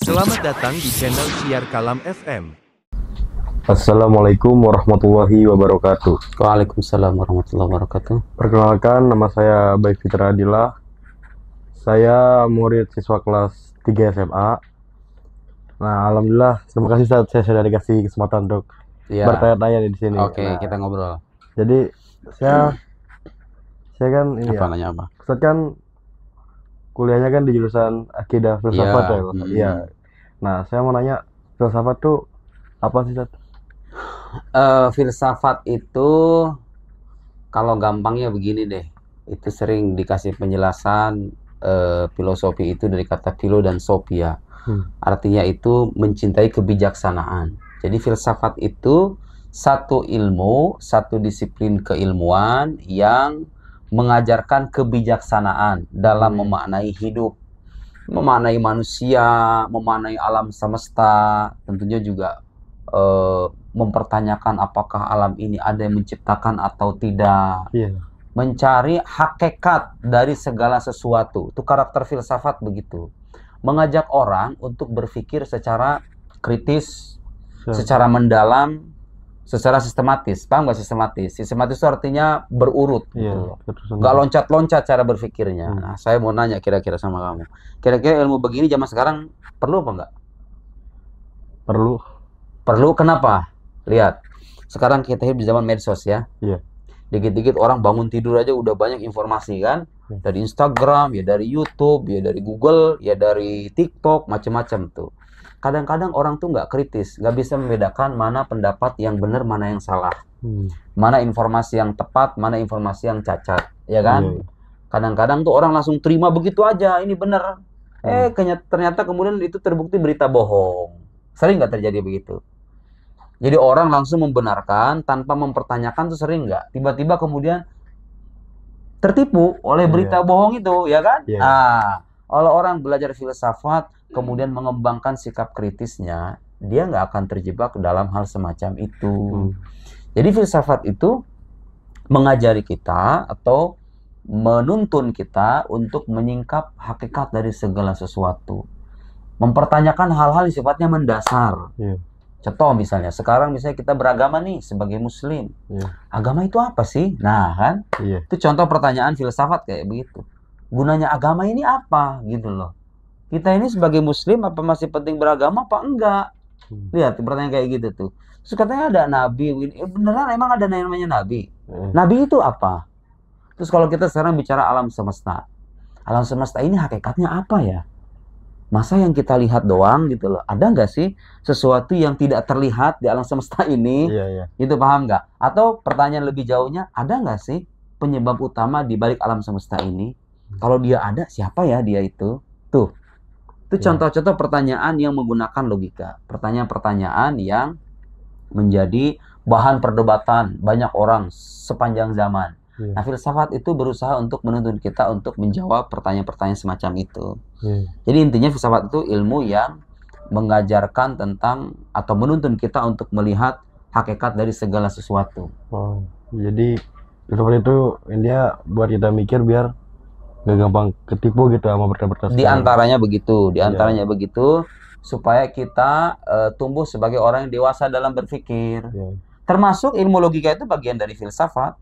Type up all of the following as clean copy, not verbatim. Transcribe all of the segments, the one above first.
Selamat datang di channel Syiar Kalam FM. Assalamualaikum warahmatullahi wabarakatuh. Waalaikumsalam warahmatullahi wabarakatuh. Perkenalkan, nama saya Baik Fitra Adila. Saya murid siswa kelas 3 SMA. Nah, alhamdulillah, terima kasih Ustaz, saya sudah dikasih kesempatan untuk bertanya-tanya di sini. Oke, Nah, kita ngobrol. jadi saya kan ini Apa ya. nanya apa? Ustaz kan kuliahnya kan di jurusan akidah filsafat ya, Ustaz? Iya. Nah, saya mau nanya, filsafat tuh apa sih, Ustaz? Filsafat itu kalau gampangnya begini deh, itu sering dikasih penjelasan filosofi itu dari kata philo dan sophia. Artinya itu mencintai kebijaksanaan. Jadi filsafat itu satu ilmu, satu disiplin keilmuan yang mengajarkan kebijaksanaan dalam memaknai hidup, memaknai manusia, memaknai alam semesta, tentunya juga mempertanyakan apakah alam ini ada yang menciptakan atau tidak. Mencari hakikat dari segala sesuatu. Itu karakter filsafat begitu. Mengajak orang untuk berpikir secara kritis, secara mendalam, secara sistematis. Paham nggak sistematis? Sistematis itu artinya berurut. Nggak loncat-loncat cara berpikirnya. Nah, saya mau nanya kira-kira sama kamu. Kira-kira ilmu begini zaman sekarang perlu apa nggak? Perlu. Perlu, kenapa? Lihat, sekarang kita hidup di zaman medsos ya. Dikit-dikit orang bangun tidur aja udah banyak informasi kan. Dari Instagram, ya dari YouTube, ya dari Google, ya dari TikTok, macam-macam tuh. Kadang-kadang orang tuh nggak kritis, nggak bisa membedakan mana pendapat yang benar, mana yang salah. Mana informasi yang tepat, mana informasi yang cacat, ya kan? Kadang-kadang tuh orang langsung terima begitu aja, ini benar. Ternyata kemudian itu terbukti berita bohong. Sering nggak terjadi begitu? Jadi orang langsung membenarkan tanpa mempertanyakan tuh sering nggak? Tiba-tiba kemudian tertipu oleh berita bohong itu, ya kan? Kalau orang belajar filsafat, kemudian mengembangkan sikap kritisnya, dia nggak akan terjebak dalam hal semacam itu. Jadi filsafat itu mengajari kita atau menuntun kita untuk menyingkap hakikat dari segala sesuatu. Mempertanyakan hal-hal yang sifatnya mendasar. Contoh misalnya, sekarang misalnya kita beragama nih sebagai muslim. Agama itu apa sih? Nah kan, itu contoh pertanyaan filsafat kayak begitu. Gunanya agama ini apa? Gitu loh. Kita ini sebagai muslim apa masih penting beragama apa enggak? Lihat, pertanyaan kayak gitu tuh. Terus katanya ada nabi. Beneran emang ada namanya nabi? Nabi itu apa? Terus kalau kita sekarang bicara alam semesta. Alam semesta ini hakikatnya apa ya? Masa yang kita lihat doang gitu loh. Ada nggak sih sesuatu yang tidak terlihat di alam semesta ini? Itu paham nggak? Atau pertanyaan lebih jauhnya, ada nggak sih penyebab utama di balik alam semesta ini? Kalau dia ada, siapa ya dia itu? Tuh. Itu contoh-contoh pertanyaan yang menggunakan logika. Pertanyaan-pertanyaan yang menjadi bahan perdebatan banyak orang sepanjang zaman. Nah, filsafat itu berusaha untuk menuntun kita untuk menjawab pertanyaan-pertanyaan semacam itu. Jadi intinya filsafat itu ilmu yang mengajarkan tentang atau menuntun kita untuk melihat hakikat dari segala sesuatu. Jadi filsafat itu dia buat kita mikir biar nggak gampang ketipu gitu sama berita-berita. Di antaranya begitu, supaya kita tumbuh sebagai orang yang dewasa dalam berpikir. Termasuk ilmu logika itu bagian dari filsafat.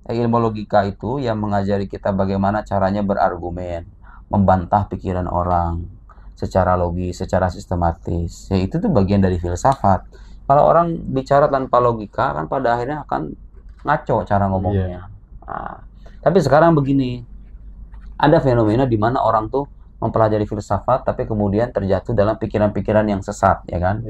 Ilmu logika itu yang mengajari kita bagaimana caranya berargumen, membantah pikiran orang secara logis, secara sistematis. Ya itu tuh bagian dari filsafat. Kalau orang bicara tanpa logika kan pada akhirnya akan ngaco cara ngomongnya. Tapi sekarang begini, ada fenomena di mana orang tuh mempelajari filsafat tapi kemudian terjatuh dalam pikiran-pikiran yang sesat, ya kan?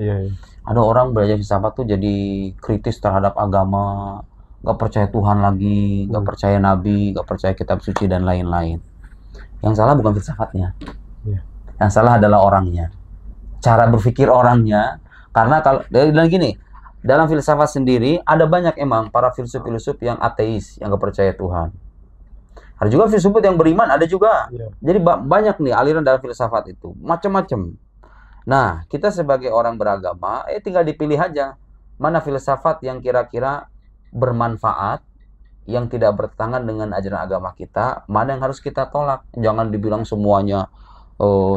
Ada orang belajar filsafat tuh jadi kritis terhadap agama, nggak percaya Tuhan lagi, nggak percaya Nabi, nggak percaya kitab suci dan lain-lain. Yang salah bukan filsafatnya, yang salah adalah orangnya, cara berpikir orangnya. Karena kalau dan gini, dalam filsafat sendiri ada banyak emang para filsuf-filsuf yang ateis, yang nggak percaya Tuhan. Ada juga filsuf yang beriman, ada juga. Jadi banyak nih aliran dalam filsafat itu, macam-macam. Nah, kita sebagai orang beragama, tinggal dipilih aja mana filsafat yang kira-kira bermanfaat, yang tidak bertentangan dengan ajaran agama kita, mana yang harus kita tolak. Jangan dibilang semuanya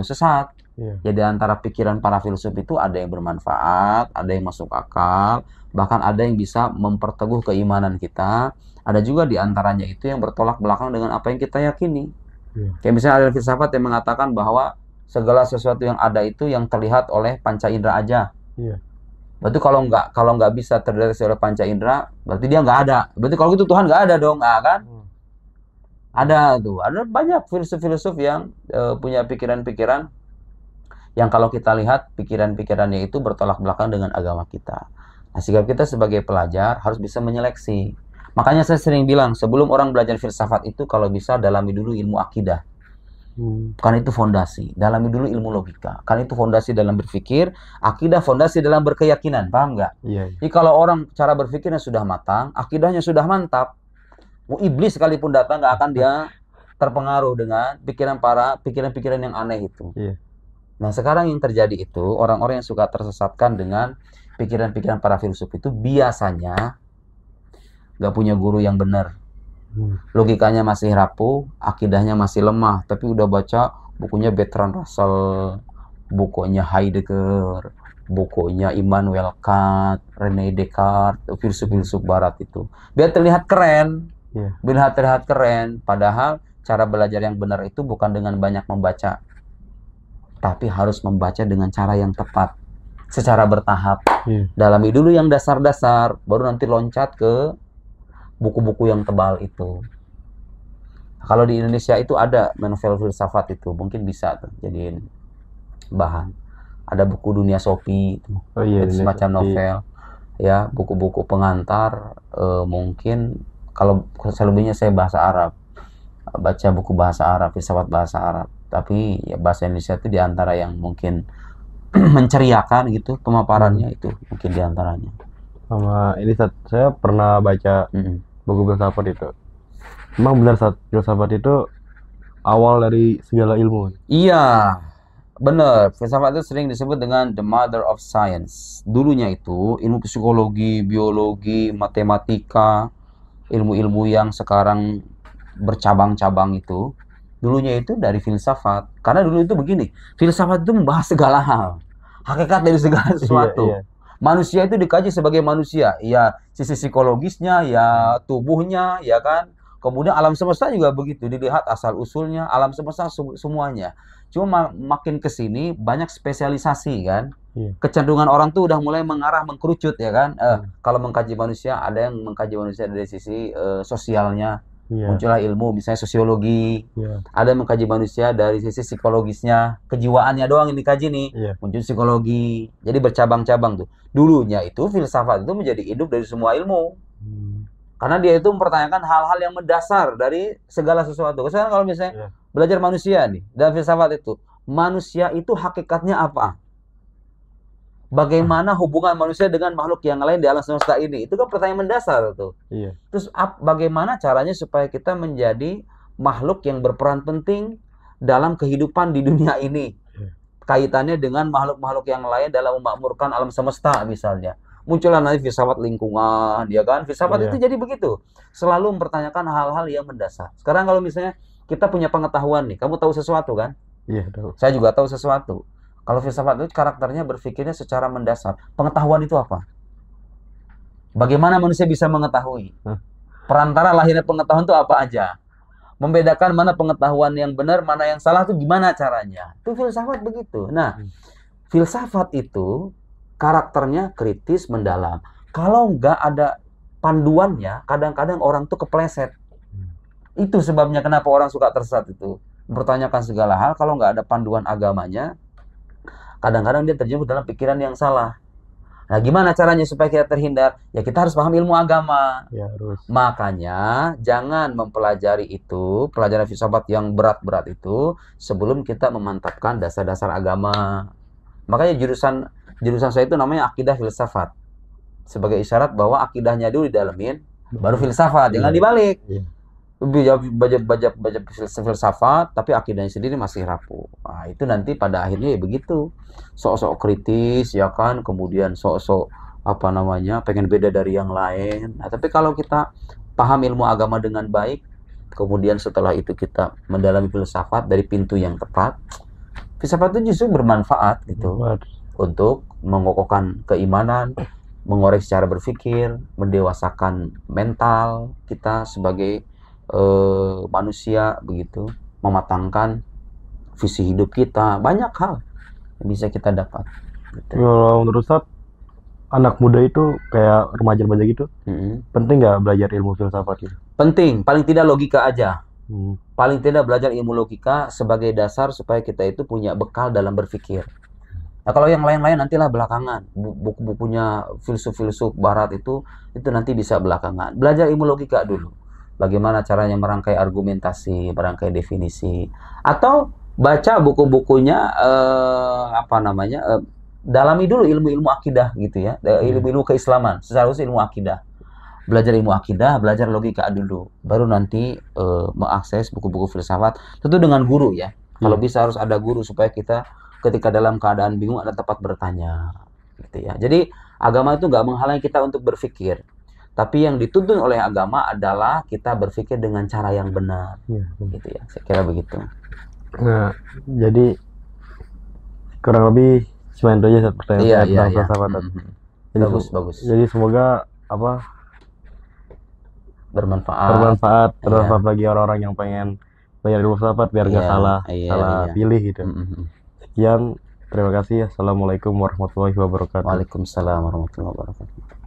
sesat. Iya. Jadi antara pikiran para filsuf itu ada yang bermanfaat, ada yang masuk akal, bahkan ada yang bisa memperteguh keimanan kita. Ada juga di antaranya itu yang bertolak belakang dengan apa yang kita yakini. Iya. Kayak misalnya ada filsafat yang mengatakan bahwa segala sesuatu yang ada itu yang terlihat oleh panca indera aja. Iya. Berarti kalau nggak bisa terdeteksi oleh panca indera, berarti dia nggak ada. Berarti kalau gitu Tuhan nggak ada dong, kan? Ada tuh, ada banyak filsuf-filsuf yang punya pikiran-pikiran yang kalau kita lihat pikiran-pikirannya itu bertolak belakang dengan agama kita. Nah, sikap kita sebagai pelajar harus bisa menyeleksi. Makanya saya sering bilang, sebelum orang belajar filsafat itu kalau bisa dalami dulu ilmu akidah. Karena itu fondasi. Dalami dulu ilmu logika. Karena itu fondasi dalam berpikir, akidah fondasi dalam berkeyakinan. Paham nggak? Iya. Jadi kalau orang cara berpikirnya sudah matang, akidahnya sudah mantap, iblis sekalipun datang nggak akan dia terpengaruh dengan pikiran-pikiran yang aneh itu. Iya. Nah, sekarang yang terjadi itu, orang-orang yang suka tersesatkan dengan pikiran-pikiran para filsuf itu biasanya nggak punya guru yang benar. Logikanya masih rapuh, akidahnya masih lemah, tapi udah baca bukunya Bertrand Russell, bukunya Heidegger, bukunya Immanuel Kant, René Descartes, filsuf-filsuf barat itu. Biar terlihat keren, biar terlihat keren, padahal cara belajar yang benar itu bukan dengan banyak membaca, tapi harus membaca dengan cara yang tepat, secara bertahap. Dalami dulu yang dasar-dasar, baru nanti loncat ke buku-buku yang tebal itu. Kalau di Indonesia itu ada novel filsafat itu, mungkin bisa tuh jadiin bahan. Ada buku Dunia Sopi itu, itu semacam novel. Ya, buku-buku pengantar, mungkin kalau selebihnya saya bahasa Arab, baca buku bahasa Arab, filsafat bahasa Arab. Tapi ya bahasa Indonesia itu diantara yang mungkin menceriakan gitu pemaparannya, itu mungkin diantaranya. Sama ini saya pernah baca buku filsafat itu. Memang benar filsafat itu awal dari segala ilmu. Iya, benar. Filsafat itu sering disebut dengan the mother of science. Dulunya itu ilmu psikologi, biologi, matematika, ilmu-ilmu yang sekarang bercabang-cabang itu, dulunya itu dari filsafat. Karena dulu itu begini, filsafat itu membahas segala hal, hakikat dari segala sesuatu. Iya. Manusia itu dikaji sebagai manusia, ya sisi psikologisnya, ya tubuhnya, ya kan. Kemudian alam semesta juga begitu, dilihat asal usulnya, alam semesta semuanya. Cuma makin ke sini banyak spesialisasi kan. Kecenderungan orang tuh udah mulai mengarah mengkerucut ya kan. Kalau mengkaji manusia, ada yang mengkaji manusia dari sisi sosialnya. Muncullah ilmu misalnya sosiologi. Ada yang mengkaji manusia dari sisi psikologisnya, kejiwaannya doang yang dikaji nih. Muncul psikologi. Jadi bercabang-cabang tuh. Dulunya itu filsafat itu menjadi hidup dari semua ilmu. Karena dia itu mempertanyakan hal-hal yang mendasar dari segala sesuatu. Sekarang kalau misalnya belajar manusia nih, dalam filsafat itu, manusia itu hakikatnya apa? Bagaimana hubungan manusia dengan makhluk yang lain di alam semesta ini? Itu kan pertanyaan mendasar tuh. Terus bagaimana caranya supaya kita menjadi makhluk yang berperan penting dalam kehidupan di dunia ini? Kaitannya dengan makhluk-makhluk yang lain dalam memakmurkan alam semesta misalnya. Muncullah nanti filsafat lingkungan, ya kan? Filsafat itu jadi begitu. Selalu mempertanyakan hal-hal yang mendasar. Sekarang kalau misalnya kita punya pengetahuan nih, kamu tahu sesuatu kan? Iya, tahu. Saya juga tahu sesuatu. Kalau filsafat itu karakternya berpikirnya secara mendasar. Pengetahuan itu apa? Bagaimana manusia bisa mengetahui? Perantara lahirnya pengetahuan itu apa aja? Membedakan mana pengetahuan yang benar, mana yang salah itu gimana caranya? Itu filsafat begitu. Nah, filsafat itu karakternya kritis, mendalam. Kalau nggak ada panduannya, kadang-kadang orang tuh kepleset. Itu sebabnya kenapa orang suka tersesat itu. Mempertanyakan segala hal, kalau nggak ada panduan agamanya, kadang-kadang dia terjebak dalam pikiran yang salah. Nah, gimana caranya supaya kita terhindar? Ya kita harus paham ilmu agama. Ya, harus. Makanya jangan mempelajari itu, pelajaran filsafat yang berat-berat itu, sebelum kita memantapkan dasar-dasar agama. Makanya jurusan saya itu namanya akidah filsafat. Sebagai isyarat bahwa akidahnya dulu didalamin, baru filsafat. Jangan dibalik. Baca filsafat, tapi akidahnya sendiri masih rapuh. Nah, itu nanti pada akhirnya ya begitu. Sok-sok kritis, ya kan. Kemudian sok-sok pengen beda dari yang lain. Nah, tapi kalau kita paham ilmu agama dengan baik, kemudian setelah itu kita mendalami filsafat dari pintu yang tepat, Filsafat itu justru bermanfaat gitu untuk mengokohkan keimanan, mengoreksi cara berpikir, mendewasakan mental kita sebagai manusia begitu, mematangkan visi hidup kita, banyak hal yang bisa kita dapat. Gitu. Kalau menurut Ustaz, anak muda itu kayak remaja-remaja gitu, penting nggak belajar ilmu filsafat gitu? Penting, paling tidak logika aja. Paling tidak belajar ilmu logika sebagai dasar supaya kita itu punya bekal dalam berpikir. Nah, kalau yang lain-lain nantilah belakangan. Buku-bukunya filsuf-filsuf barat itu nanti bisa belakangan. Belajar ilmu logika dulu. Bagaimana caranya merangkai argumentasi, merangkai definisi. Atau baca buku-bukunya dalami dulu ilmu-ilmu akidah gitu ya. Ilmu-ilmu keislaman, secara khusus ilmu akidah. Belajar ilmu akidah, belajar logika dulu, baru nanti mengakses buku-buku filsafat. Tentu dengan guru ya. Kalau bisa harus ada guru supaya kita ketika dalam keadaan bingung ada tempat bertanya, gitu ya. Jadi agama itu nggak menghalangi kita untuk berpikir, tapi yang dituntun oleh agama adalah kita berpikir dengan cara yang benar, gitu ya. Saya kira begitu. Nah, jadi kurang lebih cuma itu aja pertanyaan tentang filsafat. Jadi, bagus. Jadi semoga bermanfaat bagi orang-orang yang pengen belajar ilmu filsafat biar nggak salah pilih gitu. Sekian, terima kasih. Assalamualaikum warahmatullahi wabarakatuh. Waalaikumsalam warahmatullahi wabarakatuh.